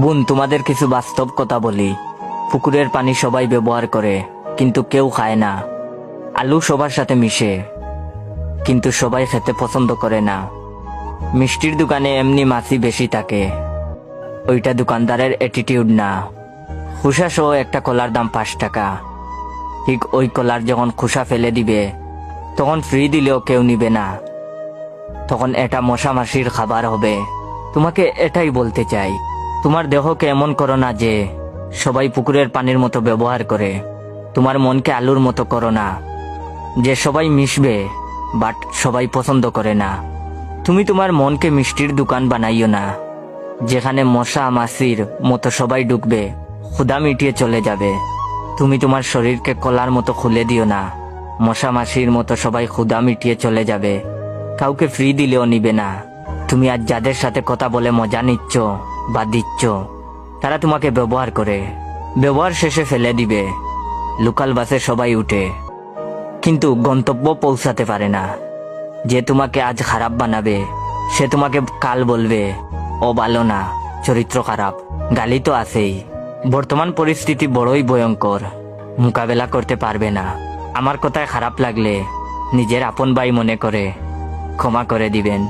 বোন, তোমাদের কিছু বাস্তব কথা বলি। পুকুরের পানি সবাই ব্যবহার করে, কিন্তু কেউ খায় না। আলু সবার সাথে মিশে, কিন্তু সবাই খেতে পছন্দ করে না। মিষ্টির দোকানে এমনি মাছি বেশি থাকে, ওইটা দোকানদারের অ্যাটিটিউড না। খোসা সহ একটা কলার দাম 5 টাকা। ঠিক ওই কলার যখন খোসা ফেলে দিবে, তখন ফ্রি দিলেও কেউ নিবে না। তখন এটা মশা মাছির খাবার হবে। তোমাকে এটাই বলতে চাই, তোমার দেহকে এমন করো না যে সবাই পুকুরের পানির মতো ব্যবহার করে। তোমার মনকে আলুর মতো করো না, যে সবাই মিশবে বাট সবাই পছন্দ করে না। তুমি তোমার মনকে মিষ্টির দোকান বানাইও না, যেখানে মশা মাছির মতো সবাই ঢুকবে, ক্ষুধা মিটিয়ে চলে যাবে। তুমি তোমার শরীরকে কলার মতো খুলে দিও না, মশা মাছির মতো সবাই ক্ষুধা মিটিয়ে চলে যাবে, কাউকে ফ্রি দিলেও নিবে না। তুমি আজ যাদের সাথে কথা বলে মজা নিচ্ছ বা দিচ্ছ, তারা তোমাকে ব্যবহার করে, ব্যবহার শেষে ফেলে দিবে। লোকাল বাসে সবাই উঠে, কিন্তু গন্তব্য পৌঁছাতে পারে না। যে তোমাকে আজ খারাপ বানাবে, সে তোমাকে কাল বলবে ও ভালো না, চরিত্র খারাপ। গালি তো আছেই। বর্তমান পরিস্থিতি বড়ই ভয়ঙ্কর, মোকাবেলা করতে পারবে না। আমার কথায় খারাপ লাগলে নিজের আপন ভাই মনে করে ক্ষমা করে দিবেন।